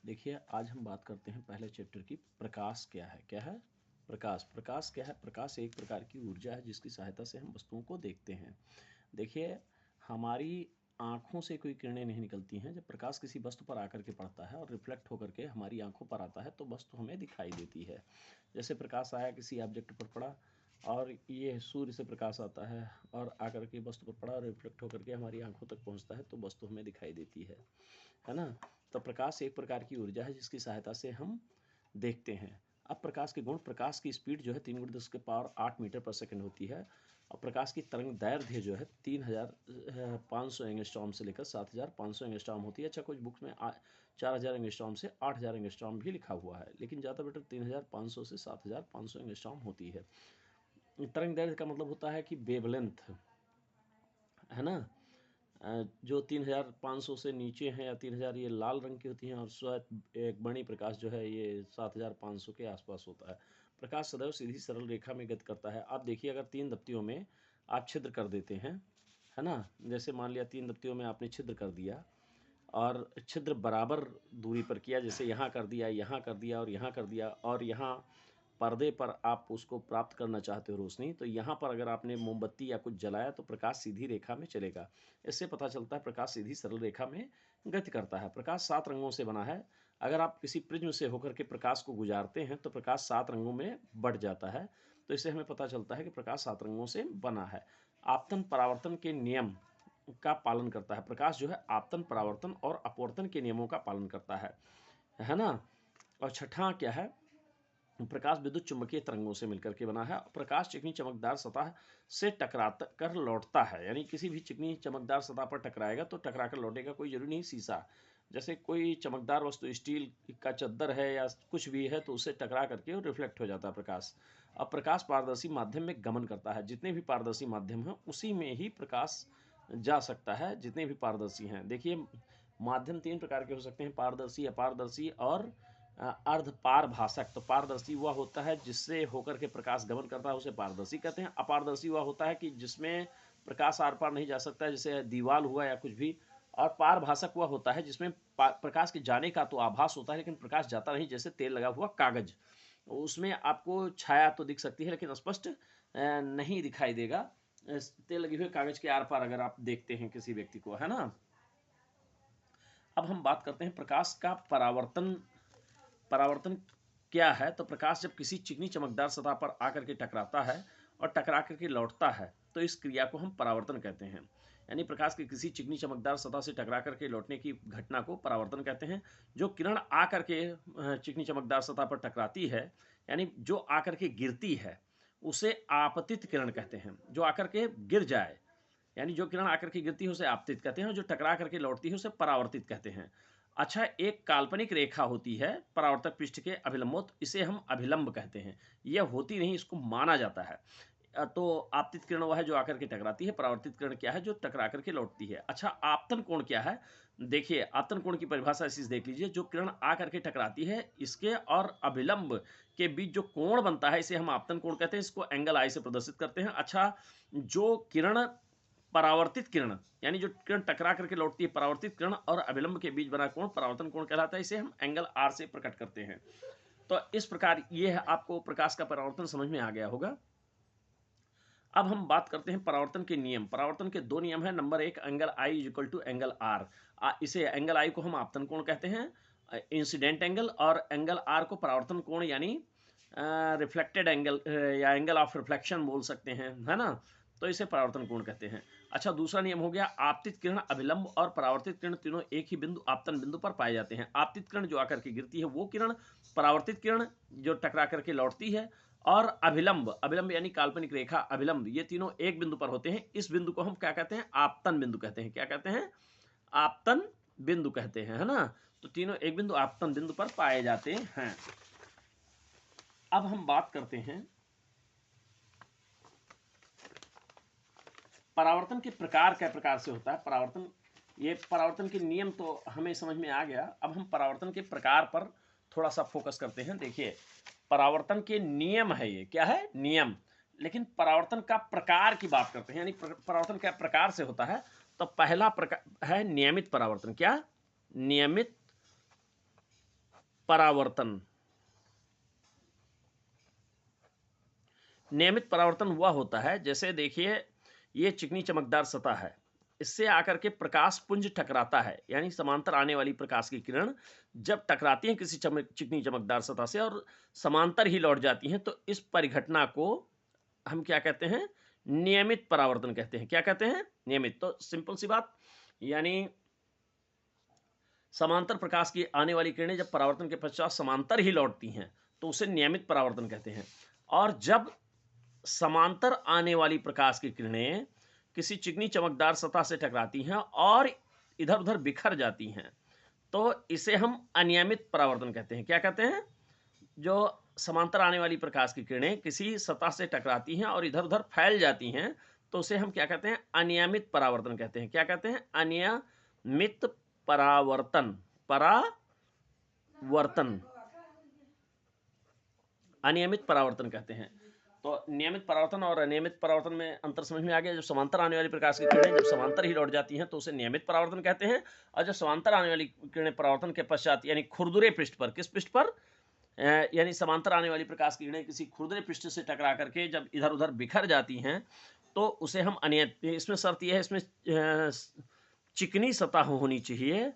देखिए, आज हम बात करते हैं पहले चैप्टर की। प्रकाश क्या है? क्या है प्रकाश? प्रकाश क्या है? प्रकाश एक प्रकार की ऊर्जा है जिसकी सहायता से हम वस्तुओं को देखते हैं। देखिए, हमारी आँखों से कोई किरणें नहीं निकलती हैं। जब प्रकाश किसी वस्तु पर आकर के पड़ता है और रिफ्लेक्ट होकर के हमारी आँखों पर आता है तो वस्तु हमें दिखाई देती है। जैसे प्रकाश आया, किसी ऑब्जेक्ट पर पड़ा और ये सूर्य से प्रकाश आता है और आकर के वस्तु पर पड़ा और रिफ्लेक्ट होकर के हमारी आँखों तक पहुँचता है तो वस्तु हमें दिखाई देती है ना? तो प्रकाश एक प्रकार की ऊर्जा है जिसकी सहायता से हम देखते हैं। अब प्रकाश के गुण, प्रकाश की स्पीड जो है 3 × 10⁸ मीटर पर सेकंड होती है और प्रकाश की तरंग दैर्ध्य जो है 3500 एंगस्ट्रॉम से लेकर 7500 एंगस्ट्रॉम होती है। अच्छा, कुछ बुक्स में 4000 एंगस्ट्रॉम से 8000 एंगस्ट्रॉम भी लिखा हुआ है, लेकिन ज़्यादा बेटर 3500 से 7500 एंगस्ट्रॉम होती है। तरंग दैर्ध्य का मतलब होता है कि वेवलेंथ, है ना? जो 3500 से नीचे हैं या 3000, ये लाल रंग की होती हैं और श्वेत एक बड़ी प्रकाश जो है ये 7500 के आसपास होता है। प्रकाश सदैव सीधी सरल रेखा में गति करता है। आप देखिए, अगर 3 दप्तियों में आप छिद्र कर देते हैं, है ना? जैसे मान लिया 3 दप्तियों में आपने छिद्र कर दिया और छिद्र बराबर दूरी पर किया, जैसे यहाँ कर दिया, यहाँ कर दिया और यहाँ कर दिया, और यहाँ पर्दे पर आप उसको प्राप्त करना चाहते हो रोशनी, तो यहाँ पर अगर आपने मोमबत्ती या कुछ जलाया तो प्रकाश सीधी रेखा में चलेगा। इससे पता चलता है प्रकाश सीधी सरल रेखा में गति करता है। प्रकाश 7 रंगों से बना है। अगर आप किसी प्रिज्म से होकर के प्रकाश को गुजारते हैं तो प्रकाश 7 रंगों में बढ़ जाता है। तो इससे हमें पता चलता है कि प्रकाश 7 रंगों से बना है। आपतन परावर्तन के नियम का पालन करता है। प्रकाश जो है आपतन, परावर्तन और अपवर्तन के नियमों का पालन करता है ना? और छठा क्या है? प्रकाश विद्युत चुंबकीय तरंगों से मिलकर के बना है। प्रकाश चिकनी चमकदार सतह से टकरा कर लौटता है, यानी किसी भी चिकनी चमकदार सतह पर टकराएगा तो टकरा कर लौटेगा। कोई जरूरी नहीं शीशा, जैसे कोई चमकदार वस्तु स्टील का चद्दर है या कुछ भी है तो उससे टकरा करके रिफ्लेक्ट हो जाता है प्रकाश। अब प्रकाश पारदर्शी माध्यम में गमन करता है। जितने भी पारदर्शी माध्यम हैं उसी में ही प्रकाश जा सकता है, जितने भी पारदर्शी हैं। देखिए, माध्यम 3 प्रकार के हो सकते हैं: पारदर्शी, अपारदर्शी और अर्धपारभासक। तो पारदर्शी वह होता है जिससे होकर के प्रकाश गमन करता है, उसे पारदर्शी कहते हैं। अपारदर्शी वह होता है कि जिसमें प्रकाश आर पार नहीं जा सकता है, जैसे दीवार हुआ या कुछ भी। और पारभासक वह होता है जिसमें प्रकाश के जाने का तो आभास होता है लेकिन प्रकाश जाता नहीं, जैसे तेल लगा हुआ कागज। उसमें आपको छाया तो दिख सकती है लेकिन स्पष्ट नहीं दिखाई देगा तेल लगे हुए कागज के आर पार, अगर आप देखते हैं किसी व्यक्ति को, है ना? अब हम बात करते हैं प्रकाश का परावर्तन। परावर्तन क्या है? तो प्रकाश जब किसी चिकनी चमकदार सतह पर आकर के टकराता है और टकरा करके लौटता है तो इस क्रिया को हम परावर्तन कहते हैं। यानी प्रकाश की किसी चिकनी चमकदार सतह से टकरा करके लौटने की घटना को परावर्तन कहते हैं। जो किरण आकर के चिकनी चमकदार सतह पर टकराती है, यानी जो आकर के गिरती है, उसे आपतित किरण कहते हैं। जो आकर के गिर जाए, यानी जो किरण आकर के गिरती है उसे आपतित कहते हैं, और जो टकरा करके लौटती है उसे परावर्तित कहते हैं। अच्छा, एक काल्पनिक रेखा होती है परावर्तक पृष्ठ के अभिलंबोत, इसे हम अभिलंब कहते हैं। यह होती नहीं, इसको माना जाता है। तो आपतित किरण वह है जो आकर के टकराती है, परावर्तित किरण क्या है? जो टकरा करके लौटती है। अच्छा, आपतन कोण क्या है? देखिए, आपतन कोण की परिभाषा ऐसी देख लीजिए: जो किरण आकर के टकराती है, इसके और अभिलंब के बीच जो कोण बनता है इसे हम आपतन कोण कहते हैं। इसको एंगल आई से प्रदर्शित करते हैं। अच्छा, जो किरण परावर्तित किरण, यानी जो किरण टकरा करके लौटती है, परावर्तित किरण और अभिलंब के बीच बना कोण परावर्तन कोण कहलाता है। इसे हम एंगल आर से प्रकट करते हैं। तो इस प्रकार ये है, आपको प्रकाश का परावर्तन समझ में आ गया होगा। अब हम बात करते हैं परावर्तन के नियम। परावर्तन के 2 नियम है। Number 1, angle I is equal to angle R. इसे एंगल आई को हम आपतन कोण कहते हैं, इंसिडेंट एंगल, और एंगल आर को परावर्तन कोण यानी रिफ्लेक्टेड एंगल या एंगल ऑफ रिफ्लेक्शन बोल सकते हैं, है ना? तो इसे परावर्तन कोण कहते हैं। अच्छा, दूसरा नियम हो गया, आपतित किरण, अभिलंब और परावर्तित किरण तीनों एक ही बिंदु आपतन बिंदु पर पाए जाते हैं। आपतित किरण जो आकर के गिरती है वो किरण, परावर्तित किरण जो टकरा करके लौटती है, और अभिलंब, अभिलंब यानी काल्पनिक रेखा, अभिलंब, ये तीनों एक बिंदु पर होते हैं। इस बिंदु को हम क्या कहते हैं? आपतन बिंदु कहते हैं। क्या कहते हैं? आपतन बिंदु कहते हैं, है ना? तो तीनों एक बिंदु आपतन बिंदु पर पाए जाते हैं। अब हम बात करते हैं परावर्तन के प्रकार। क्या प्रकार से होता है परावर्तन? ये परावर्तन के नियम तो हमें समझ में आ गया। अब हम परावर्तन के प्रकार पर थोड़ा सा फोकस करते हैं। देखिए, परावर्तन के नियम है, ये क्या है? नियम। लेकिन परावर्तन का प्रकार की बात करते हैं, यानी परावर्तन क्या प्रकार से होता है। तो पहला प्रकार है नियमित परावर्तन। क्या? नियमित परावर्तन। नियमित परावर्तन हुआ होता है, जैसे देखिए ये चिकनी चमकदार सतह है, इससे आकर के प्रकाश पुंज टकराता है, यानी समांतर आने वाली प्रकाश की किरण जब टकराती हैं किसी चिकनी चमकदार सतह से और समांतर ही लौट जाती हैं, तो इस परिघटना को हम क्या कहते हैं? नियमित परावर्तन कहते हैं। क्या कहते हैं? नियमित। तो सिंपल सी बात, यानी समांतर प्रकाश की आने वाली किरणें जब परावर्तन के पश्चात समांतर ही लौटती हैं, तो उसे नियमित परावर्तन कहते हैं। और जब समांतर आने वाली प्रकाश की किरणें किसी चिकनी चमकदार सतह से टकराती हैं और इधर उधर बिखर जाती हैं, तो इसे हम अनियमित परावर्तन कहते हैं। क्या कहते हैं? जो समांतर आने वाली प्रकाश की किरणें किसी सतह से टकराती हैं और इधर उधर फैल जाती हैं, तो उसे हम क्या कहते हैं? अनियमित परावर्तन कहते हैं। क्या कहते हैं? अनियमित परावर्तन। परावर्तन, अनियमित परावर्तन कहते हैं। तो नियमित परावर्तन और अनियमित परावर्तन में अंतर समझ में आ गया। जब समांतर आने वाली प्रकाश की किरणें जब समांतर ही लौट जाती हैं, तो उसे नियमित परावर्तन कहते हैं। और जब समांतर आने वाली किरणें परावर्तन के पश्चात, यानी खुरदुरे पृष्ठ पर, किस पृष्ठ पर? यानी समांतर आने वाली प्रकाश की किरणें किसी खुरदरे पृष्ठ से टकरा करके जब इधर उधर बिखर जाती हैं, तो उसे हम अनियत, इसमें शर्त यह है, इसमें चिकनी सतह होनी चाहिए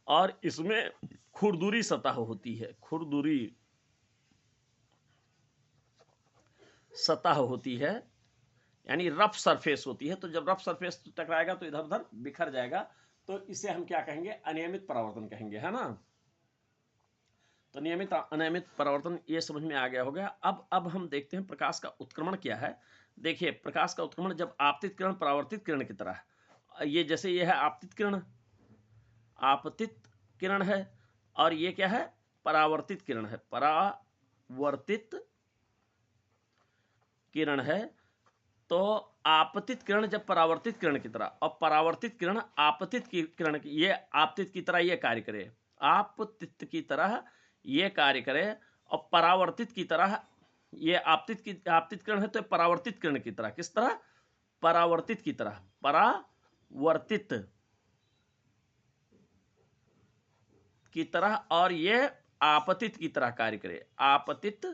और इसमें खुरदुरी सतह होती है। खुरदुरी सतह होती है, यानी रफ सरफेस होती है। तो जब रफ सरफेस टकराएगा तो इधर उधर बिखर जाएगा, तो इसे हम क्या कहेंगे? अनियमित परावर्तन कहेंगे, है ना। तो नियमित अनियमित परावर्तन ये समझ में आ गया होगा। अब हम देखते हैं प्रकाश का उत्क्रमण क्या है। देखिए प्रकाश का उत्क्रमण जब आपतित किरण परावर्तित किरण की तरह, ये जैसे ये है आपतित किरण, आपतित किरण है, और ये क्या है? परावर्तित किरण है। परावर्तित किरण है। तो आपतित किरण जब परावर्तित किरण की तरह, और परावर्तित किरण आपतित की किरण की, ये आपतित की तरह ये कार्य करे, आपतित की तरह ये कार्य करे, और परावर्तित की तरह ये आपतित किरण है, तो परावर्तित किरण की तरह, किस तरह? परावर्तित की तरह, परावर्तित की तरह, और ये आपतित की तरह कार्य करे, आपतित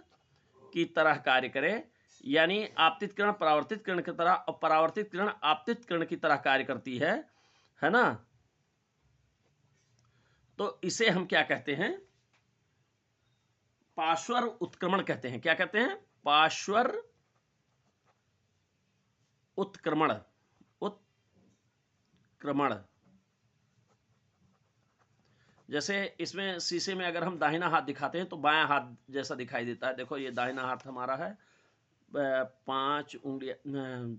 की तरह कार्य करे। यानी आपतित किरण परावर्तित किरण की तरह और परावर्तित किरण आपतित किरण की तरह कार्य करती है ना। तो इसे हम क्या कहते हैं? पार्श्वर उत्क्रमण कहते हैं। क्या कहते हैं? पार्श्वर उत्क्रमण। उत्क्रमण। जैसे इसमें शीशे में अगर हम दाहिना हाथ दिखाते हैं तो बायां हाथ जैसा दिखाई देता है। देखो ये दाहिना हाथ हमारा है, 5 उंगलियां,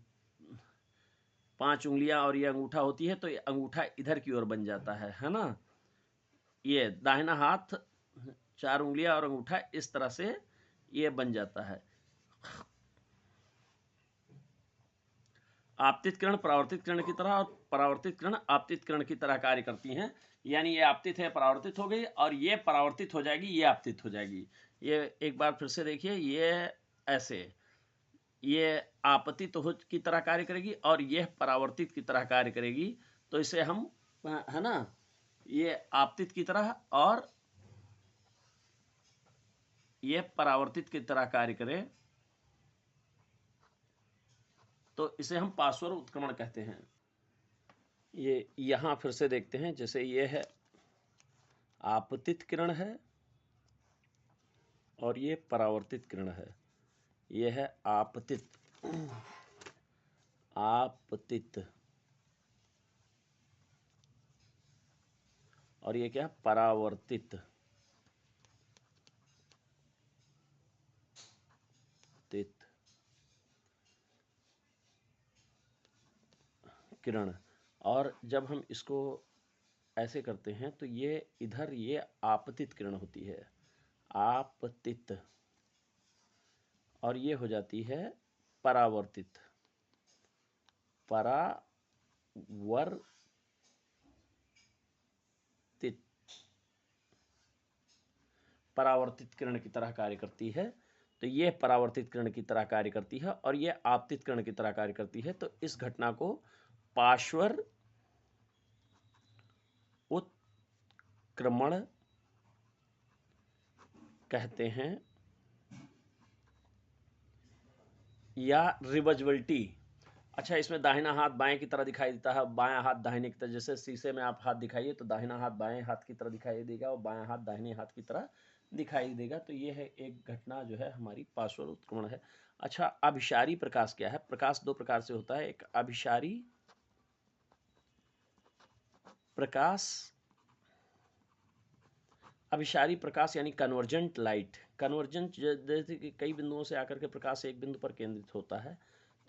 5 उंगलियां और ये अंगूठा होती है, तो ये अंगूठा इधर की ओर बन जाता है ना। ये दाहिना हाथ 4 उंगलियां और अंगूठा इस तरह से ये बन जाता है। आपतित किरण परावर्तित किरण की तरह और परावर्तित किरण आपतित किरण की तरह कार्य करती हैं। यानी ये आपतित है, परावर्तित हो गई, और ये परावर्तित हो जाएगी, ये आपतित हो जाएगी। ये एक बार फिर से देखिए, ये ऐसे, ये आपतित हो की तरह कार्य करेगी और ये परावर्तित की तरह कार्य करेगी। तो इसे हम, है ना, ये आपतित की तरह और ये परावर्तित की तरह कार्य करे, तो इसे हम पार्श्वर उत्क्रमण कहते हैं। ये यहां फिर से देखते हैं, जैसे ये है आपतित किरण है और ये परावर्तित किरण है। ये है आपतित, आपतित, और ये क्या है? परावर्तित, किरण। और जब हम इसको ऐसे करते हैं तो ये इधर ये आपतित किरण होती है, आपतित, और ये हो जाती है परावर्तित, परावर्तित, परावर्तित किरण की तरह कार्य करती है। तो ये परावर्तित किरण की तरह कार्य करती है और ये आपतित किरण की तरह कार्य करती है। तो इस घटना को पार्श्वर उत्क्रमण कहते हैं या रिवर्जिबिलिटी। अच्छा, इसमें दाहिना हाथ बाएं की तरह दिखाई देता है, बायां हाथ दाहिने की तरह। जैसे शीशे में आप हाथ दिखाइए तो दाहिना हाथ बाएं हाथ की तरह दिखाई देगा और बायां हाथ दाहिने हाथ की तरह दिखाई देगा। तो ये है एक घटना जो है हमारी पार्श्व उत्क्रमण है। अच्छा, अभिसारी प्रकाश क्या है? प्रकाश दो प्रकार से होता है, एक अभिसारी प्रकाश, अभिसारी प्रकाश यानी कन्वर्जेंट लाइट। कन्वर्जेंट जैसे कि कई बिंदुओं से आकर के प्रकाश एक बिंदु पर केंद्रित होता है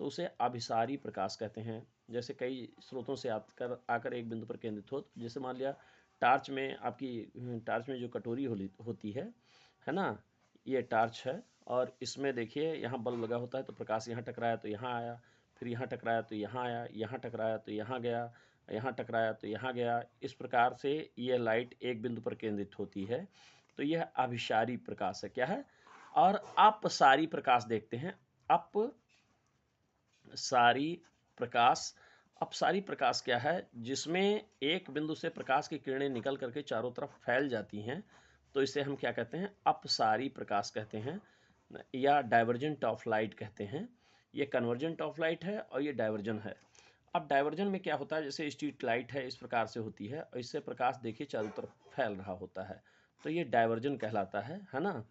तो उसे अभिसारी प्रकाश कहते हैं। जैसे कई स्रोतों से आकर एक बिंदु पर केंद्रित हो, जैसे मान लिया टार्च में, आपकी टार्च में जो कटोरी होती है ना, ये टार्च है और इसमें देखिए यहाँ बल्ब लगा होता है तो प्रकाश यहाँ टकराया तो यहाँ आया, फिर यहाँ टकराया तो यहाँ आया, यहाँ टकराया तो यहाँ गया, यहाँ टकराया तो यहाँ गया। इस प्रकार से ये लाइट एक बिंदु पर केंद्रित होती है, तो यह अभिसारी प्रकाश है। क्या है? और अपसारी प्रकाश देखते हैं। अपसारी प्रकाश, अपसारी प्रकाश क्या है? जिसमें एक बिंदु से प्रकाश की किरणें निकल करके चारों तरफ फैल जाती हैं, तो इसे हम क्या कहते हैं? अपसारी प्रकाश कहते हैं या डाइवर्जेंट ऑफ लाइट कहते हैं। ये कन्वर्जेंट ऑफ लाइट है और ये डाइवर्जन है। अब डाइवर्जन में क्या होता है? जैसे स्ट्रीट लाइट है, इस प्रकार से होती है और इससे प्रकाश देखिए चारों तरफ फैल रहा होता है, तो ये डाइवर्जन कहलाता है ना।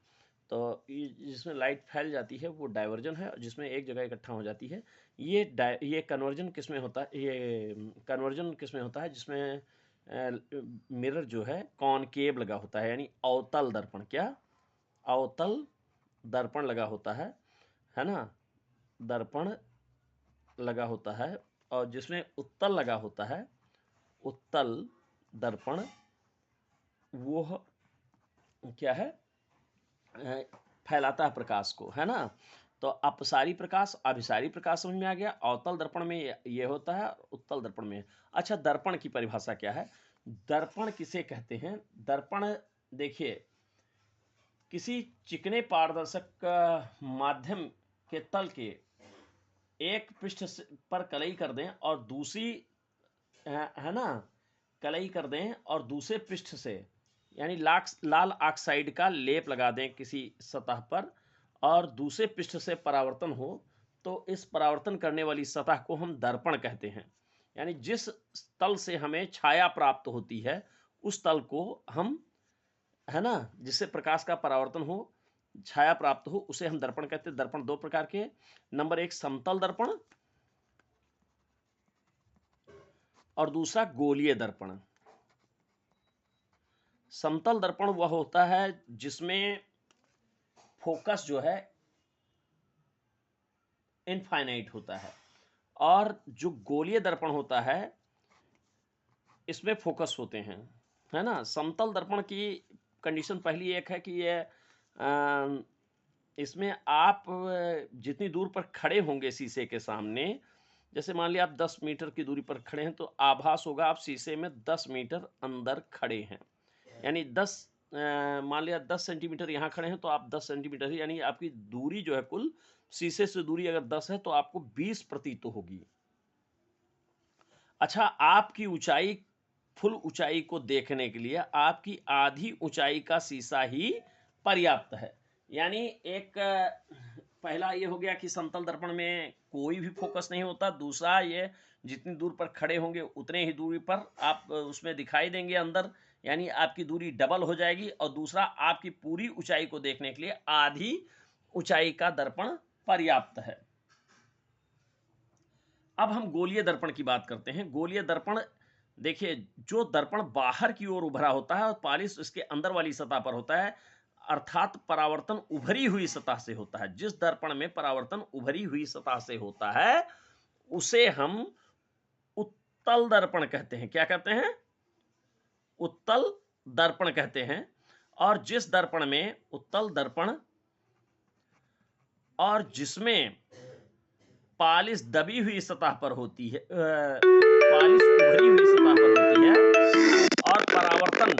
तो जिसमें लाइट फैल जाती है वो डाइवर्जन है, जिसमें एक जगह इकट्ठा हो जाती है ये कन्वर्जन किस में होता है? ये कन्वर्जन किस में होता है? जिसमें मिरर जो है कॉनकेव लगा होता है, यानी अवतल दर्पण। क्या? अवतल दर्पण लगा होता है ना, दर्पण लगा होता है। और जिसमें उत्तल लगा होता है, उत्तल दर्पण, वो क्या है? फैलाता है प्रकाश को, है ना। तो अपसारी प्रकाश, अभिसारी प्रकाश समझ में आ गया। अवतल दर्पण में ये होता है, उत्तल दर्पण में। अच्छा, दर्पण की परिभाषा क्या है? दर्पण किसे कहते हैं? दर्पण देखिए, किसी चिकने पारदर्शक माध्यम के तल के एक पृष्ठ पर कलई कर दें और दूसरी, है ना, कलई कर दें और दूसरे पृष्ठ से यानी लाल ऑक्साइड का लेप लगा दें किसी सतह पर और दूसरे पृष्ठ से परावर्तन हो, तो इस परावर्तन करने वाली सतह को हम दर्पण कहते हैं। यानी जिस तल से हमें छाया प्राप्त होती है उस तल को हम, है ना, जिससे प्रकाश का परावर्तन हो, छाया प्राप्त हो, उसे हम दर्पण कहते हैं। दर्पण दो प्रकार के, नंबर एक समतल दर्पण और दूसरा गोलीय दर्पण। समतल दर्पण वह होता है जिसमें फोकस जो है इनफाइनाइट होता है, और जो गोलीय दर्पण होता है इसमें फोकस होते हैं, है ना। समतल दर्पण की कंडीशन पहली एक है कि ये इसमें आप जितनी दूर पर खड़े होंगे शीशे के सामने, जैसे मान लिया आप 10 मीटर की दूरी पर खड़े हैं तो आभास होगा आप शीशे में 10 मीटर अंदर खड़े हैं। यानी 10 मान लिया 10 सेंटीमीटर यहाँ खड़े हैं तो आप 10 सेंटीमीटर ही, यानी आपकी दूरी जो है कुल शीशे से दूरी अगर 10 है तो आपको 20 प्रतीत होगी। अच्छा, आपकी ऊंचाई, फुल ऊंचाई को देखने के लिए आपकी आधी ऊंचाई का शीशा ही पर्याप्त है। यानी एक पहला ये हो गया कि समतल दर्पण में कोई भी फोकस नहीं होता। दूसरा, ये जितनी दूर पर खड़े होंगे उतने ही दूरी पर आप उसमें दिखाई देंगे अंदर, यानी आपकी दूरी डबल हो जाएगी। और दूसरा, आपकी पूरी ऊंचाई को देखने के लिए आधी ऊंचाई का दर्पण पर्याप्त है। अब हम गोलीय दर्पण की बात करते हैं। गोलीय दर्पण देखिए, जो दर्पण बाहर की ओर उभरा होता है और पालिश इसके अंदर वाली सतह पर होता है, अर्थात परावर्तन उभरी हुई सतह से होता है। जिस दर्पण में परावर्तन उभरी हुई सतह से होता है उसे हम उत्तल दर्पण कहते हैं। क्या कहते हैं? उत्तल दर्पण कहते हैं। और जिस दर्पण में उत्तल दर्पण और जिसमें पालिश दबी हुई सतह पर होती है, पालिश उभरी हुई सतह पर होती है और परावर्तन